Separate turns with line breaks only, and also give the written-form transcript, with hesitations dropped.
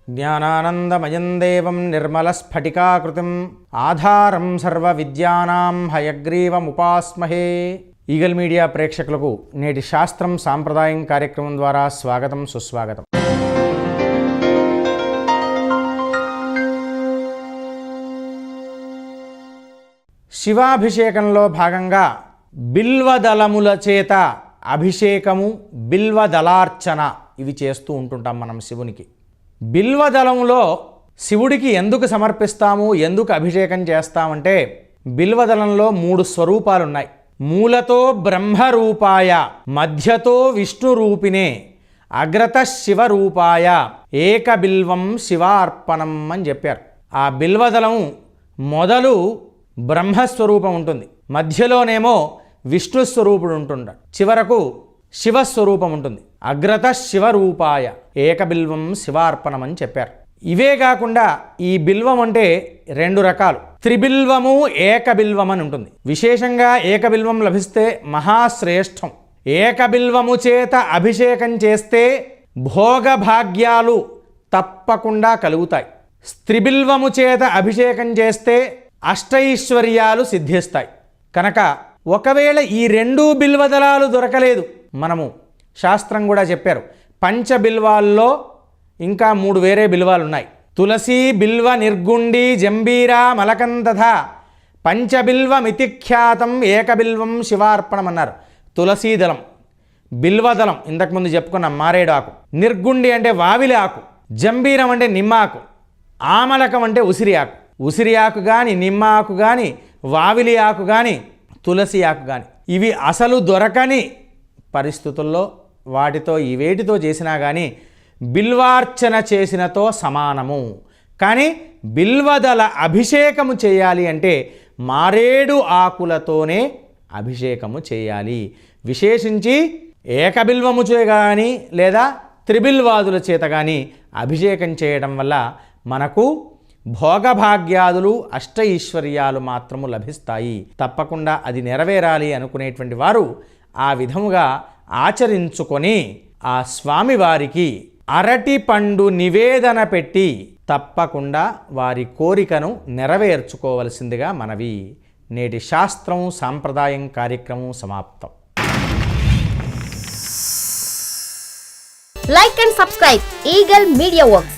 జ్ఞానానందమయం దేవం నిర్మలస్ఫటికాకృతిం ఆధారం సర్వవిద్యానాం హయగ్రీవముపాస్మహే. Eagle media ప్రేక్షకులకు నేటి శాస్త్రం సాంప్రదాయం కార్యక్రమం ద్వారా స్వాగతం, సుస్వాగతం. శివాభిషేకంలో భాగంగా బిల్వదళముల చేత అభిషేకము, బిల్వదళార్చన ఇవి చేస్తూ ఉంటుంటాం మనం శివునికి. బిల్వదళములో శివుడికి ఎందుకు సమర్పిస్తాము, ఎందుకు అభిషేకం చేస్తామంటే బిల్వదళంలో 3 స్వరూపాలున్నాయి. మూలతో బ్రహ్మరూపాయ, మధ్యతో విష్ణురూపిణే, అగ్రత శివరూపాయ ఏకబిల్వం శివార్పణం అని చెప్పారు. ఆ బిల్వదళం మొదలు బ్రహ్మస్వరూపం ఉంటుంది, మధ్యలోనేమో విష్ణుస్వరూపుడు ఉంటుంటాడు, చివరకు శివస్వరూపం ఉంటుంది. అగ్రత శివరూపాయ ఏకబిల్వం శివార్పణం అని చెప్పారు. ఇవే కాకుండా ఈ బిల్వం అంటే 2 రకాలు. త్రిబిల్వము, ఏకబిల్వం అని ఉంటుంది. విశేషంగా ఏకబిల్వం లభిస్తే మహాశ్రేష్టం. ఏకబిల్వము చేత అభిషేకం చేస్తే భోగభాగ్యాలు తప్పకుండా కలుగుతాయి. త్రిబిల్వము చేత అభిషేకం చేస్తే అష్టైశ్వర్యాలు సిద్ధిస్తాయి. కనుక ఒకవేళ ఈ 2 బిల్వదళాలు దొరకలేదు, మనము శాస్త్రం కూడా చెప్పారు, పంచబిల్వాల్లో ఇంకా 3 వేరే బిల్వాలు ఉన్నాయి. తులసి, బిల్వ, నిర్గుండి, జంబీర, మలకందథ పంచబిల్వమితిఖ్యాతం ఏకబిల్వం శివార్పణం అన్నారు. తులసీదళం, బిల్వదళం ఇంతకుముందు చెప్పుకున్న మారేడు ఆకు, నిర్గుండి అంటే వావిలి ఆకు, జంబీరం అంటే నిమ్మ ఆకు, ఆమలకం అంటే ఉసిరి ఆకు. ఉసిరి ఆకు కానీ, నిమ్మ ఆకు కానీ, వావిలి ఆకు కానీ, తులసి ఆకు కానీ ఇవి అసలు దొరకని పరిస్థితుల్లో వాటితో వేటితో చేసినా కానీ బిల్వార్చన చేసినతో సమానము. కానీ బిల్వదళ అభిషేకము చేయాలి అంటే మారేడు ఆకులతోనే అభిషేకము చేయాలి. విశేషించి ఏకబిల్వము చే కానీ లేదా త్రిబిల్వాదుల చేత కానీ అభిషేకం చేయడం వల్ల మనకు భోగభాగ్యాదులు, అష్టైశ్వర్యాలు మాత్రము లభిస్తాయి. తప్పకుండా అది నెరవేరాలి అనుకునేటువంటి వారు ఆ విధముగా ఆచరించుకొని ఆ స్వామివారికి అరటి పండు నివేదన పెట్టి తప్పకుండా వారి కోరికను నెరవేర్చుకోవలసిందిగా మనవి. నేటి శాస్త్రం సాంప్రదాయం కార్యక్రమం సమాప్తం.
Like and subscribe Eagle Media Works.